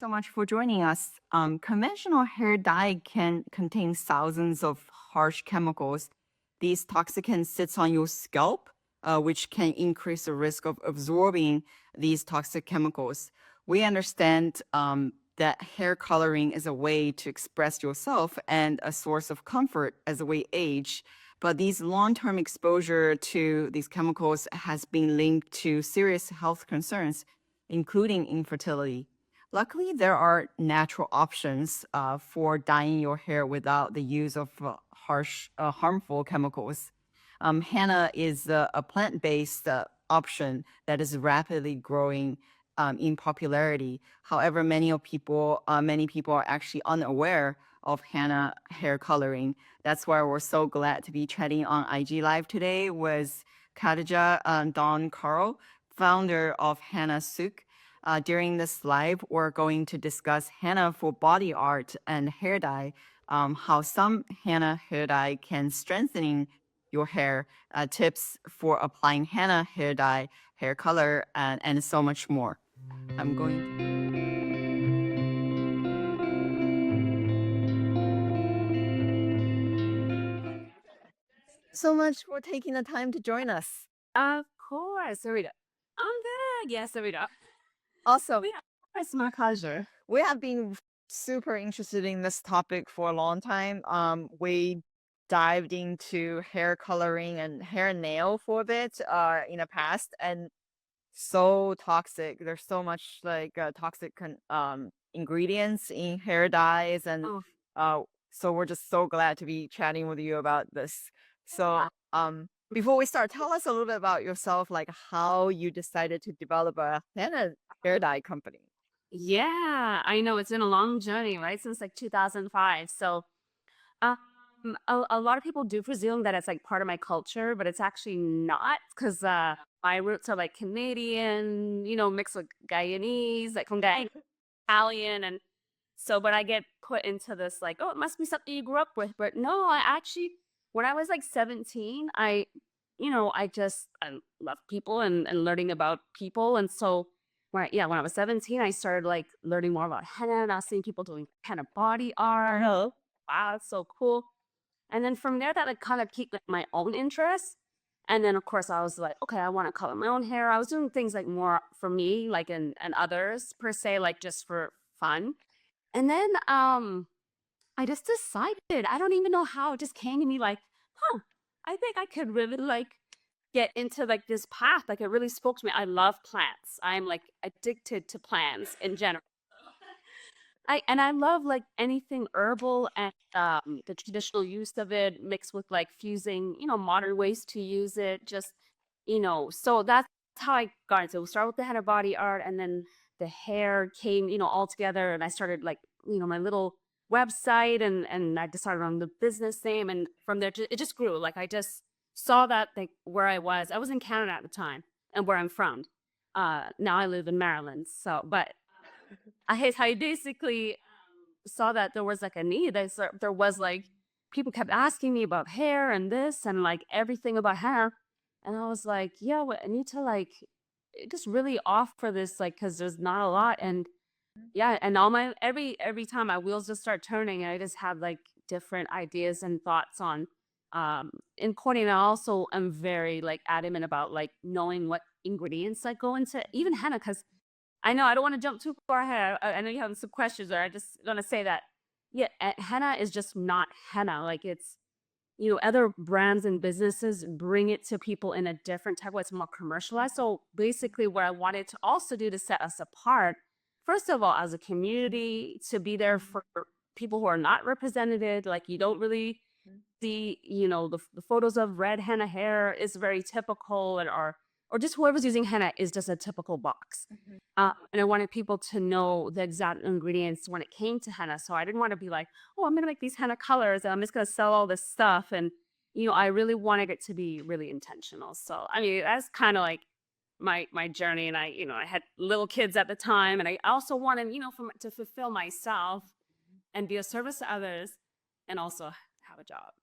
so much for joining us. Conventional hair dye can contain thousands of harsh chemicals. These toxicants sits on your scalp, which can increase the risk of absorbing these toxic chemicals. We understand that hair coloring is a way to express yourself and a source of comfort as we age. But these long-term exposure to these chemicals has been linked to serious health concerns, including infertility. Luckily, there are natural options for dyeing your hair without the use of harmful chemicals. Henna is a plant-based option that is rapidly growing in popularity. However, many people are actually unaware of henna hair coloring. That's why we're so glad to be chatting on IG Live today with Khadija Dawn Carryl, founder of Henna Sooq. During this live, we're going to discuss henna for body art and hair dye, how some henna hair dye can strengthen your hair, tips for applying henna hair dye, hair color, and so much more. I'm going. So much for taking the time to join us. Of course, Sarita. I'm good. Yes, Sarita. Awesome. Yeah, it's my pleasure. We have been super interested in this topic for a long time. We dived into hair coloring and hair nail for a bit in the past, and so toxic. There's so much like toxic ingredients in hair dyes, and Oh, so we're just so glad to be chatting with you about this. So, before we start, tell us a little bit about yourself, like how you decided to develop a henna hair dye company. yeah, I know it's been a long journey, right? Since like 2005. So, um, a lot of people do presume that it's like part of my culture, but it's actually not because my roots are like Canadian, mixed with Guyanese, like from Guyana, Italian, and so when I get put into this, like, oh, it must be something you grew up with, but no, I actually, when I was like 17, I love people and learning about people, and so when I was 17, I started like learning more about henna, and I was seeing people doing henna body art. Oh, wow, that's so cool. And then from there, that like kind of piqued like my own interest. And then of course I was like, okay, I want to color my own hair. I was doing things like more for me, like and others per se, like just for fun. And then I just decided, I don't even know how, it just came to me like, huh, I think I could really like get into like this path. Like it really spoke to me. I love plants. I'm like addicted to plants in general. I love like anything herbal and the traditional use of it mixed with like fusing, modern ways to use it. So that's how I got into it. We started with the henna body art, and then the hair came, all together, and I started like, my little website, and I decided on the business name, and from there it just grew. Like I just saw that like where I was in Canada at the time, and where I'm from. Now I live in Maryland. So, but I basically saw that there was like a need. There was like people kept asking me about hair and this and like everything about hair, and I was like, yeah, I need to like just really offer this like because there's not a lot, and yeah, and all my every time my wheels just start turning, and I just have like different ideas and thoughts on in coding. I also am very like adamant about like knowing what ingredients that go into even henna because I know I don't want to jump too far ahead. I know you have some questions, or I just want to say that, yeah, henna is just not henna. Like it's, other brands and businesses bring it to people in a different type of way. It's more commercialized. So basically, what I wanted to also do to set us apart, first of all, as a community, to be there for people who are not represented. Like you don't really see, the photos of red henna hair is very typical, or just whoever's using henna is just a typical box. And I wanted people to know the exact ingredients when it came to henna. So I didn't want to be like, oh, I'm going to make these henna colors and I'm just going to sell all this stuff. And, I really wanted it to be really intentional. So, I mean, that's kind of like my journey. And I had little kids at the time. And I also wanted, to fulfill myself and be of service to others and also have a job.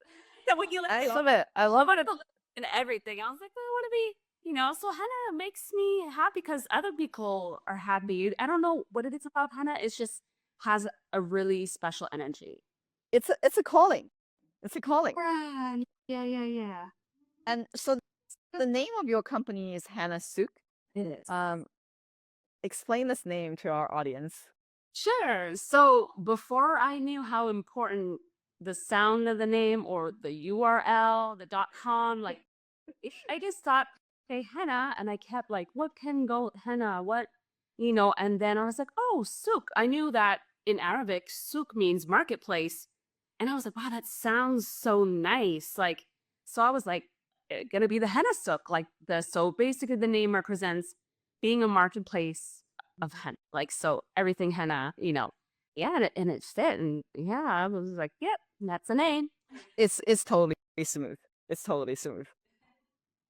That when you I let love it. I love wanted to live in everything. I was like, I want to be So henna makes me happy because other people are happy. I don't know what it is about henna. It's just has a really special energy. It's a calling. It's a calling. Right. Yeah, yeah, yeah. And so the name of your company is Henna Sooq. It is. Um, explain this name to our audience. Sure. So before I knew how important the sound of the name or the URL, the .com, like I just thought, hey, henna, and I kept like, what can go henna? And then I was like, oh, souk. I knew that in Arabic, souk means marketplace, and I was like, wow, that sounds so nice. Like, so I was like, gonna be the henna souk, like the so basically the name represents being a marketplace of henna, like so everything henna, yeah, and it fit, and yeah, I was like, yep, that's the name. It's totally smooth. It's totally smooth.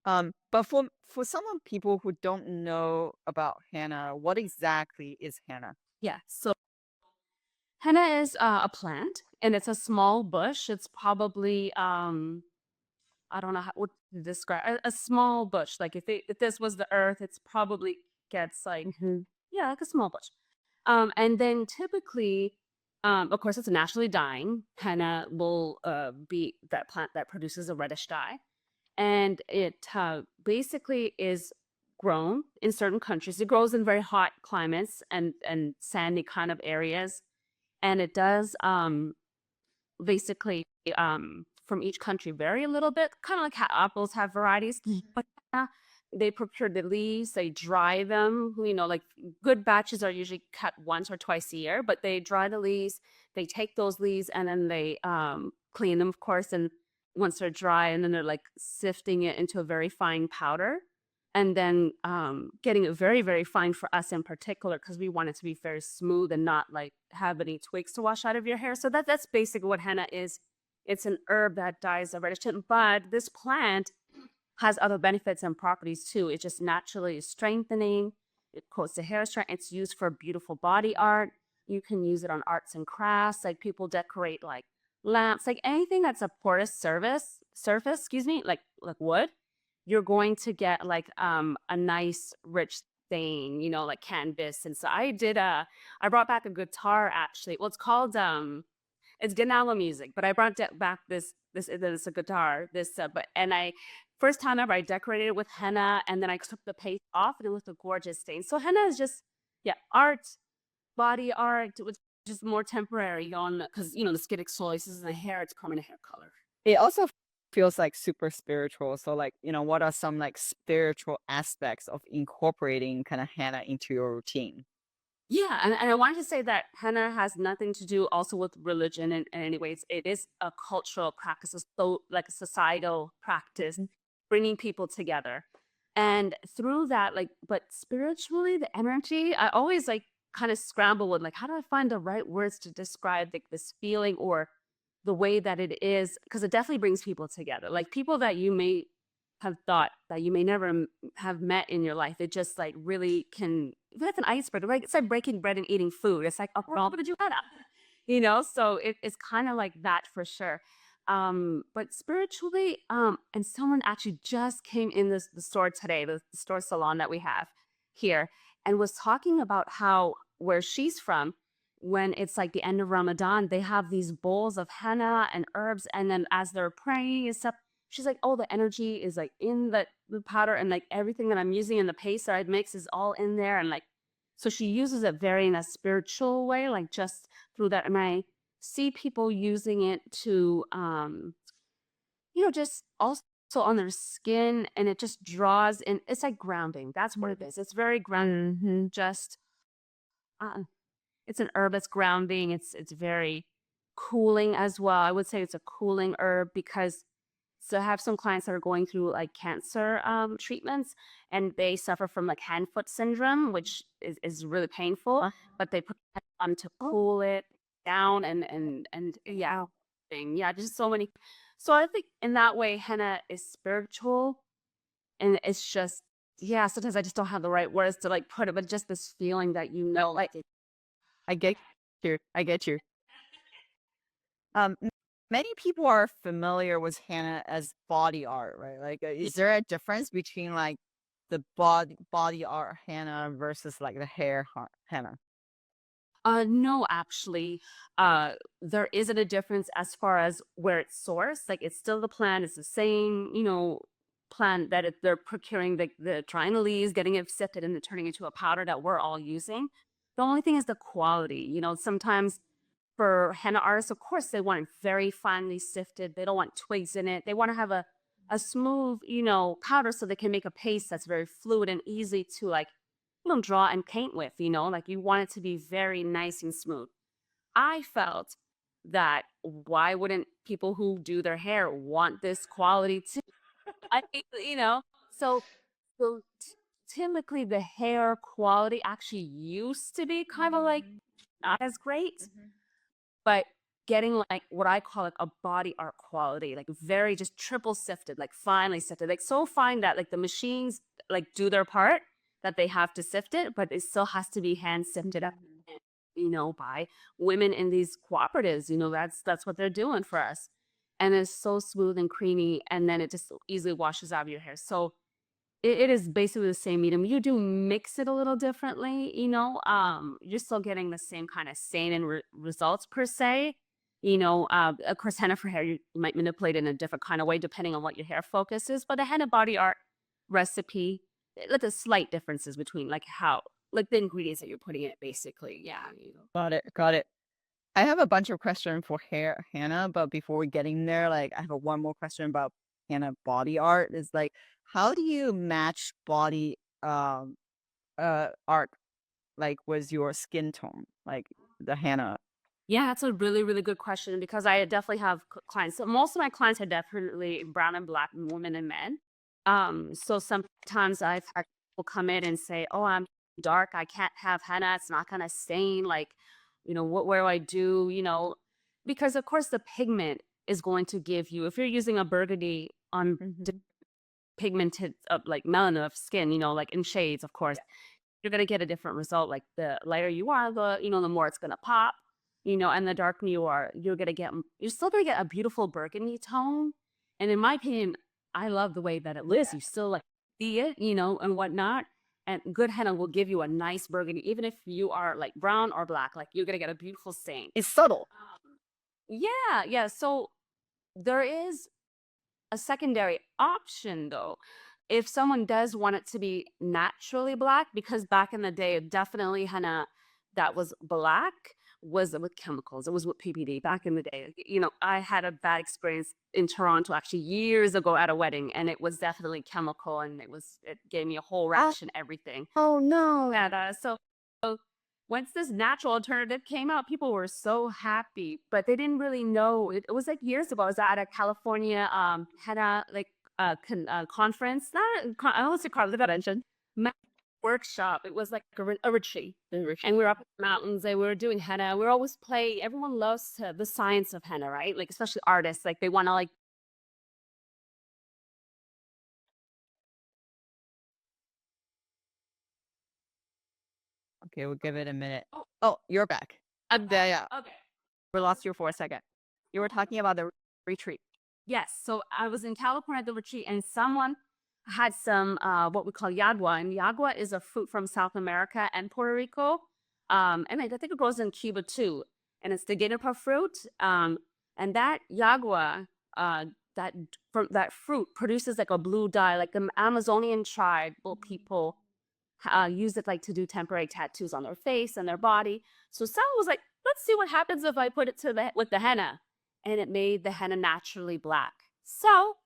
But for some of people who don't know about henna, what exactly is henna? Yeah, so henna is a plant, and it's a small bush. It's probably I don't know what to describe a small bush. Like if this was the earth, it's probably gets like yeah, like a small bush. And then typically, of course, it's naturally dying. Henna will be that plant that produces a reddish dye, and it basically is grown in certain countries. It grows in very hot climates and sandy kind of areas, and it does basically from each country vary a little bit, kind of like how apples have varieties. But they prepare the leaves, they dry them. Like good batches are usually cut once or twice a year, but they dry the leaves, they take those leaves and then they clean them, of course, and once they're dry, and then they're like sifting it into a very fine powder, and then getting it very, very fine for us in particular because we want it to be very smooth and not like have any twigs to wash out of your hair. So that's basically what henna is. It's an herb that dyes a reddish tint, but this plant has other benefits and properties too. It just naturally is strengthening. It coats the hair strength. It's used for beautiful body art. You can use it on arts and crafts. Like people decorate like lamps, like anything that's a porous surface, excuse me, like wood, you're going to get like a nice rich stain, like canvas. And so I brought back a guitar actually. Well, it's Ganala music, but I brought back this a guitar, but and I first time ever I decorated it with henna, and then I took the paste off and it was a gorgeous stain. So henna is just yeah, art, body art, which is just more temporary on because the skin exfoliates the hair, it's permanent hair color. It also feels like super spiritual. So like, what are some like spiritual aspects of incorporating kind of henna into your routine? Yeah, and I wanted to say that henna has nothing to do also with religion in any ways. It is a cultural practice, so like a societal practice, bringing people together. And through that, like, but spiritually, the energy, I always like kind of scramble with like, how do I find the right words to describe like this feeling or the way that it is? Because it definitely brings people together. Like people that you may have thought that you may never have met in your life. It just like really can. That's an icebreaker. Right? It's like breaking bread and eating food. It's like, oh, well, what did you had? So it's kind of like that for sure. But spiritually, and someone actually just came in the store today, the store salon that we have here, and was talking about how where she's from, when it's like the end of Ramadan, they have these bowls of henna and herbs, and then as they're praying and stuff, she's like, "Oh, the energy is like in the powder, and like everything that I'm using in the paste that I'd mix is all in there." And like, so she uses it very in a spiritual way, like just through that. And I see people using it to, just also on their skin, and it just draws in. It's like grounding. That's what it is. It's very grounding. Just, uh, it's an herb that's grounding. It's very cooling as well. I would say it's a cooling herb because so I have some clients that are going through like cancer treatments, and they suffer from like hand foot syndrome, which is really painful. Huh? But they put it on to cool it down and yeah, yeah, just so many. So I think in that way, henna is spiritual, and it's just yeah. Sometimes I just don't have the right words to like put it, but just this feeling that like I get you. I get you. Many people are familiar with henna as body art, right? Like, is there a difference between like the body art henna versus like the henna? No, actually, there isn't a difference as far as where it's sourced. Like it's still the plant, it's the same, plant that they're procuring the trying the leaves, getting it sifted, and then turning into a powder that we're all using. The only thing is the quality. Sometimes for henna artists, of course, they want it very finely sifted. They don't want twigs in it. They want to have a smooth, powder so they can make a paste that's very fluid and easy to like draw and paint with, like you want it to be very nice and smooth. I felt that why wouldn't people who do their hair want this quality too? I, you know, so, so typically the hair quality actually used to be kind of like not as great, but getting like what I call like a body art quality, like very just triple sifted, like finely sifted, like so fine that like the machines like do their part that they have to sift it, but it still has to be hand sifted up, by women in these cooperatives. That's what they're doing for us. And it's so smooth and creamy, and then it just easily washes out of your hair. So it is basically the same medium. You do mix it a little differently, you're still getting the same kind of stain and results per se. Of course, henna for hair, you might manipulate it in a different kind of way depending on what your hair focus is. But a henna body art recipe, like the slight differences between like how, like the ingredients that you're putting in it, basically. Yeah. Got it. Got it. I have a bunch of questions for hair henna, but before we getting there, like I have one more question about henna body art. Is like, how do you match body art like with your skin tone, like the henna? Yeah, that's a really, really good question because I definitely have clients. So most of my clients are definitely brown and black women and men. So sometimes I've had people come in and say, "Oh, I'm dark. I can't have henna. It's not gonna stain. Like, what do I do? Because of course the pigment is going to give you if you're using a burgundy on pigmented like melanin of skin, like in shades, of course you're gonna get a different result. Like the lighter you are, the more it's gonna pop. And the darker you are, you're still gonna get a beautiful burgundy tone. And in my opinion, I love the way that it lives. You still like see it, and whatnot. And good henna will give you a nice burgundy, even if you are like brown or black. Like you're gonna get a beautiful stain. It's subtle. Yeah, yeah. So there is a secondary option though. If someone does want it to be naturally black, because back in the day, definitely henna that was black was with chemicals. It was with PPD back in the day. I had a bad experience in Toronto actually years ago at a wedding, and it was definitely chemical, and it gave me a whole rash and everything. Oh no. And so once this natural alternative came out, people were so happy, but they didn't really know. It was like years ago. I was at a California henna like conference. Not I don't say convention. Workshop. It was like a retreat, and we were up in the mountains and we were doing henna. We were always playing. Everyone loves the science of henna, right? Like especially artists, like they want to like. Okay, we'll give it a minute. Oh, Oh, you're back. I'm Yeah, back. yeah. Okay. We lost you for a second. You were talking about the retreat. Yes. So I was in California at the retreat, and someone had some what we call yagua, and yagua is a fruit from South America and Puerto Rico, and I think it grows in Cuba too. And it's the juniper fruit, and that yagua, that from that fruit produces like a blue dye, like the Amazonian tribal people use it like to do temporary tattoos on their face and their body. So Sal was like, let's see what happens if I put it with the henna. And it made the henna naturally black. So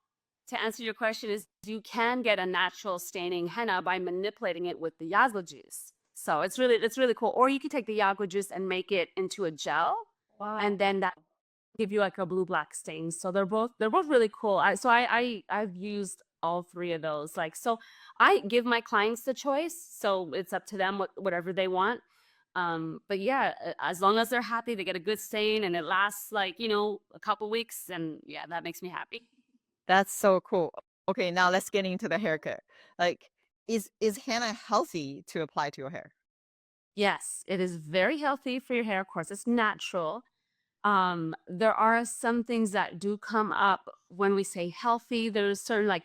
to answer your question is you can get a natural staining henna by manipulating it with the yagua juice. So it's really cool. Or you can take the yagua juice and make it into a gel. Wow. And then that give you like a blue black stain. So they're both really cool. I've used all three of those. Like so I give my clients the choice. So it's up to them whatever they want. But yeah, as long as they're happy, they get a good stain and it lasts like, a couple weeks, and yeah, that makes me happy. That's so cool. Okay, now let's get into the haircut. Like, is henna healthy to apply to your hair? Yes, it is very healthy for your hair. Of course, it's natural. There are some things that do come up when we say healthy. There's certain like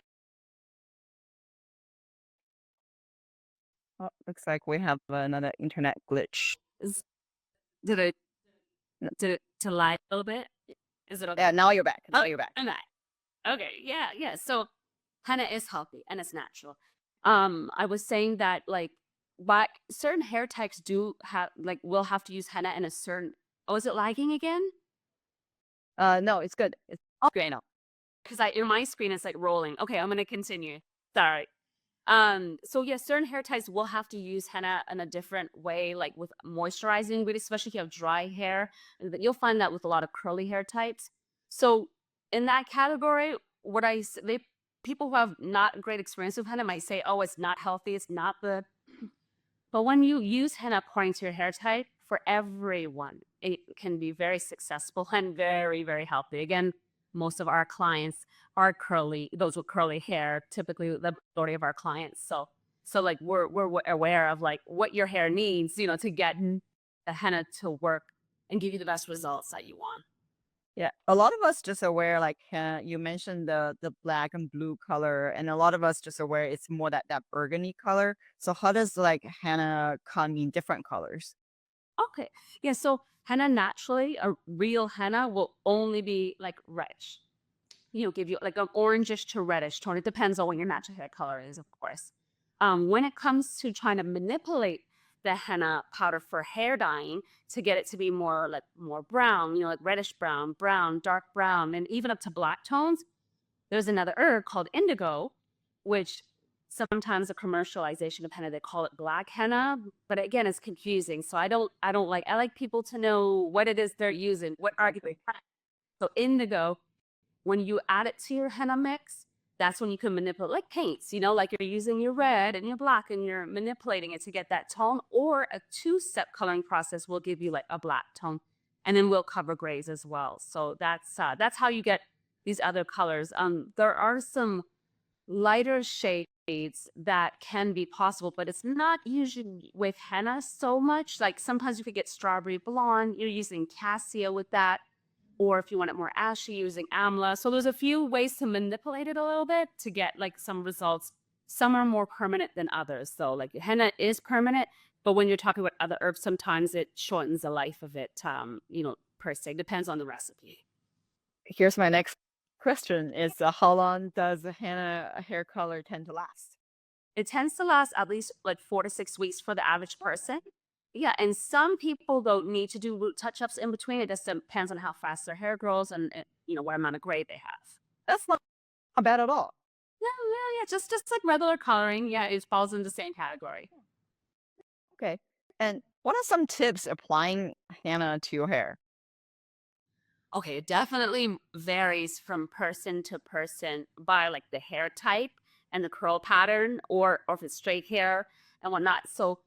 Oh, looks like we have another internet glitch. Is, did it N- did it to lie a little bit? Is it okay? Yeah, now you're back. Now Oh, you're back. I'm back. Okay, yeah, yeah. So henna is healthy and it's natural. I was saying that like but certain hair types do have like will have to use henna in a certain oh, is it lagging again? No, it's good. It's great now. Because I in my screen it's like rolling. Okay, I'm gonna continue. Sorry. So yeah, certain hair types will have to use henna in a different way, like with moisturizing, really, especially if you have dry hair. And you'll find that with a lot of curly hair types. So in that category, they people who have not great experience with henna might say, "Oh, it's not healthy, it's not good." But when you use henna according to your hair type, for everyone, it can be very successful and very, very healthy. Again, most of our clients are curly, those with curly hair, typically the majority of our clients. So like we're aware of like what your hair needs, to get the henna to work and give you the best results that you want. Yeah, a lot of us just aware, like you mentioned the black and blue color, and a lot of us just aware it's more that burgundy color. So how does like henna come in different colors? Okay. Yeah, so henna naturally, a real henna will only be like reddish. Give you like an orangish to reddish tone. It depends on what your natural hair color is, of course. When it comes to trying to manipulate the henna powder for hair dyeing to get it to be more brown, like reddish brown, brown, dark brown, and even up to black tones, there's another herb called indigo, which sometimes the commercialization of henna they call it black henna, but again, it's confusing. So I like people to know what it is they're using, what are Exactly. so indigo when you add it to your henna mix, that's when you can manipulate like paints, like you're using your red and your black and you're manipulating it to get that tone, or a two-step coloring process will give you like a black tone. And then we'll cover grays as well. So that's how you get these other colors. There are some lighter shades that can be possible, but it's not usually with henna so much. Like sometimes you could get strawberry blonde, you're using cassia with that, or if you want it more ashy, using amla. So there's a few ways to manipulate it a little bit to get like some results. Some are more permanent than others. So like henna is permanent, but when you're talking about other herbs, sometimes it shortens the life of it, per se. Depends on the recipe. Here's my next question: Is how long does the henna hair color tend to last? It tends to last at least like 4 to 6 weeks for the average person. Yeah, and some people don't need to do root touch-ups in between. It just depends on how fast their hair grows and what amount of gray they have. That's not bad at all. Yeah, yeah, yeah. Just like regular coloring. Yeah, it falls in the same category. Okay. And what are some tips applying henna to your hair? Okay, it definitely varies from person to person by like the hair type and the curl pattern, or if it's straight hair and whatnot. So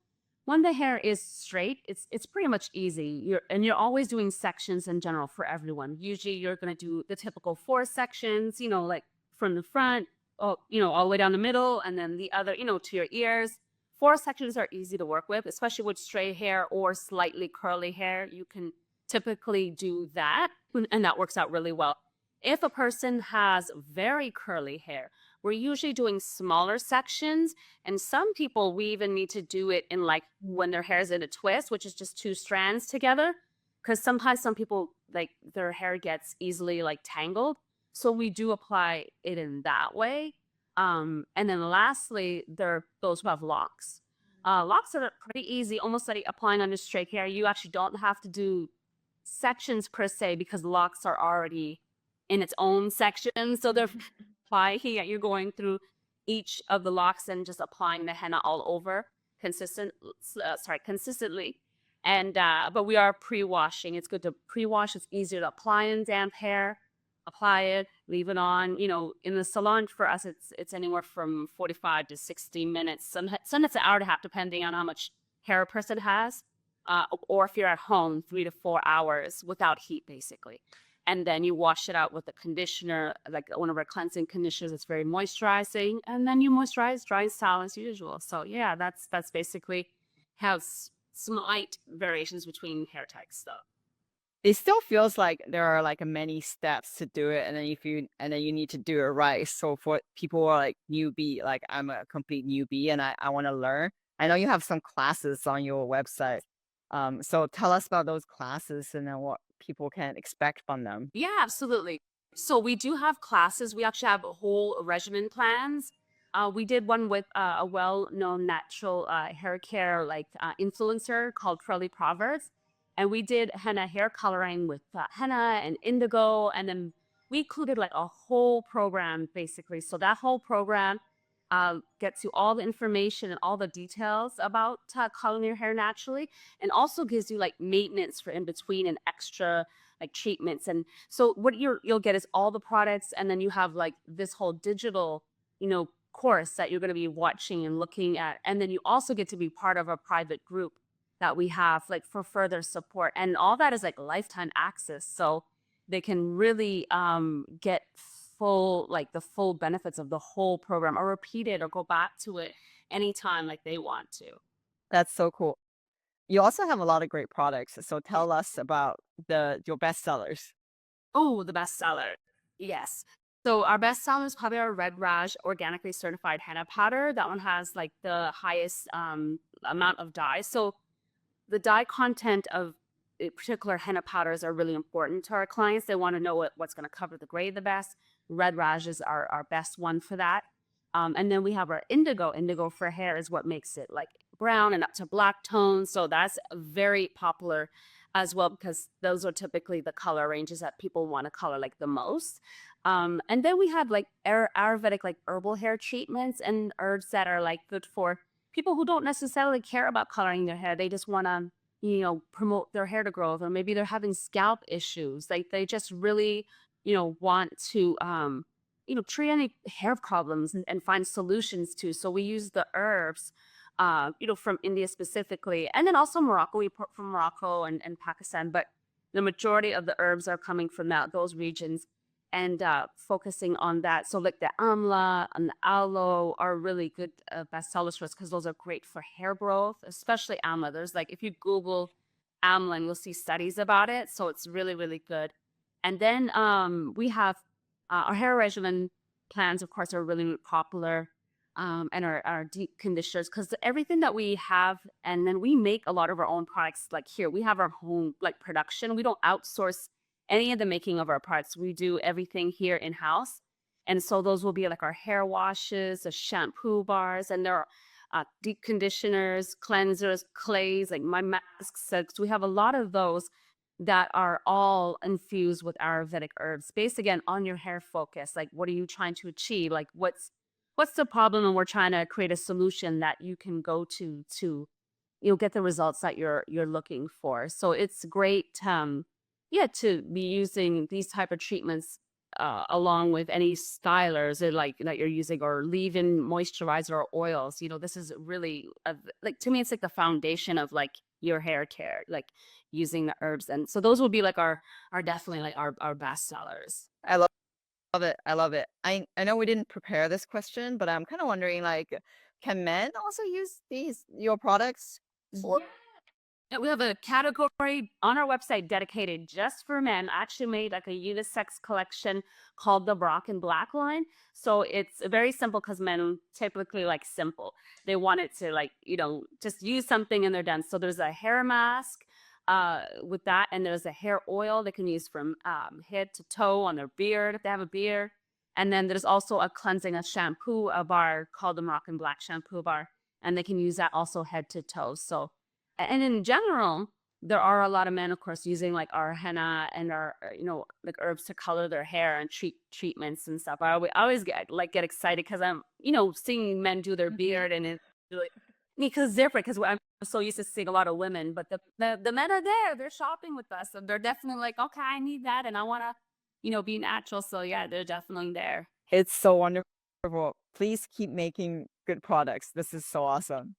when the hair is straight, it's pretty much easy. You're always doing sections in general for everyone. Usually you're gonna do the typical 4 sections, like from the front, all the way down the middle, and then the other, to your ears. 4 sections are easy to work with, especially with straight hair or slightly curly hair. You can typically do that, and that works out really well. If a person has very curly hair, we're usually doing smaller sections. And some people, we even need to do it in like when their hair is in a twist, which is just 2 strands together. Because sometimes some people, like their hair gets easily like tangled. So we do apply it in that way. And then lastly, there are those who have locks. Locks are pretty easy, almost like applying on your straight hair. You actually don't have to do sections per se because locks are already in its own section. So they're apply here. You're going through each of the locks and just applying the henna all over consistently. And but we are pre-washing. It's good to pre-wash. It's easier to apply in damp hair. Apply it, leave it on. In the salon for us, it's anywhere from 45 to 60 minutes. Sometimes it's an hour and a half, depending on how much hair a person has, or if you're at home, 3 to 4 hours without heat, basically. And then you wash it out with a conditioner, like one of our cleansing conditioners. It's very moisturizing, and then you moisturize, dry, and style as usual. So yeah, that's basically how slight variations between hair types, though. It still feels like there are like many steps to do it, and then you need to do it right. So for people who are like newbie, like I'm a complete newbie and I want to learn, I know you have some classes on your website. So tell us about those classes and then what people can expect from them. Yeah, absolutely. So we do have classes. We actually have a whole regimen plans. We did one with a well-known natural hair care influencer called Curly Proverbs, and we did henna hair coloring with henna and indigo, and then we included like a whole program basically. So that whole program gets you all the information and all the details about coloring your hair naturally, and also gives you like maintenance for in between and extra like treatments. And so what you'll get is all the products, and then you have like this whole digital, course that you're going to be watching and looking at, and then you also get to be part of a private group that we have like for further support, and all that is like lifetime access, so they can really get the full benefits of the whole program, or repeat it or go back to it anytime like they want to. That's so cool. You also have a lot of great products. So tell us about your best sellers. Oh, the bestseller. Yes. So our bestseller is probably our Red Raj organically certified henna powder. That one has like the highest amount of dye. So the dye content of particular henna powders are really important to our clients. They want to know what's going to cover the gray the best. Red Raj is our best one for that. And then we have our indigo. Indigo for hair is what makes it like brown and up to black tones. So that's very popular as well, because those are typically the color ranges that people want to color like the most. And then we have like Ayurvedic like herbal hair treatments and herbs that are like good for people who don't necessarily care about coloring their hair. They just want to, promote their hair to growth, or maybe they're having scalp issues. Like they just really, want to, treat any hair problems and find solutions to. So we use the herbs, from India specifically, and then also Morocco. We import from Morocco and Pakistan, but the majority of the herbs are coming from those regions, and focusing on that. So like the amla and the aloe are really good bestsellers for us, because those are great for hair growth, especially amla. There's like, if you Google amla, and you'll see studies about it. So it's really, really good. And then we have our hair regimen plans, of course, are really, really popular. And our deep conditioners, because everything that we have, and then we make a lot of our own products. Like here, we have our home like production. We don't outsource any of the making of our parts. We do everything here in house. And so those will be like our hair washes, the shampoo bars, and there are deep conditioners, cleansers, clays, like my masks. So we have a lot of those that are all infused with Ayurvedic herbs, based again on your hair focus. Like, what are you trying to achieve? Like, what's the problem? And we're trying to create a solution that you can go to you'll get the results that you're looking for. So it's great, to be using these type of treatments along with any stylers like that you're using, or leave-in moisturizer or oils. This is really like, to me, it's like the foundation of like your hair care, like using the herbs. And so those will be like our definitely like our best sellers. I love it. I love it. I know we didn't prepare this question, but I'm kind of wondering, like, can men also use your products? Or Yeah, we have a category on our website dedicated just for men. I actually made like a unisex collection called the Brock and Black line. So it's very simple, because men typically like simple. They want it to like, just use something and they're done. So there's a hair mask with that, and there's a hair oil they can use from head to toe on their beard if they have a beard. And then there's also a cleansing, a shampoo, a bar called the Moroccan Black shampoo bar, and they can use that also head to toe. So, and in general, there are a lot of men, of course, using like our henna and our, like herbs to color their hair and treatments and stuff. I always get excited, because I'm, seeing men do their beard, and it's really, because it's different, because I'm so used to seeing a lot of women, but the men are there, they're shopping with us, and they're definitely like, okay, I need that, and I want to, be natural. So yeah, they're definitely there. it's so wonderful. Please keep making good products. This is so awesome.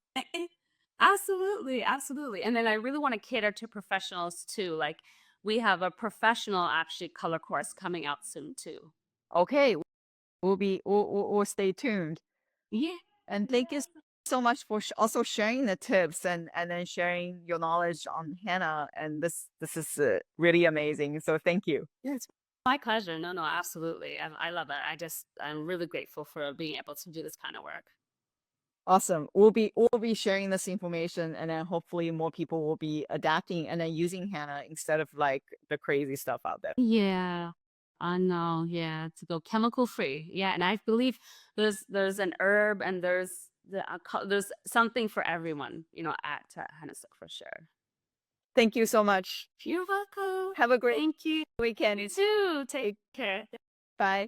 Absolutely, absolutely. And then I really want to cater to professionals too. Like, we have a professional actually color course coming out soon too. Okay, we'll stay tuned. Yeah. And thank you so much for also sharing the tips and then sharing your knowledge on henna. And this is really amazing. So thank you. Yes. My pleasure. No, no, absolutely. I love it. I'm really grateful for being able to do this kind of work. Awesome. We'll be sharing this information, and then hopefully more people will be adapting and then using henna instead of like the crazy stuff out there. Yeah. I know. Yeah, to go chemical free. Yeah, and I believe there's an herb and there's something for everyone, at Henna Sooq for sure. Thank you so much. You're welcome. Have a great Thank you. weekend. You too. Take care. Bye.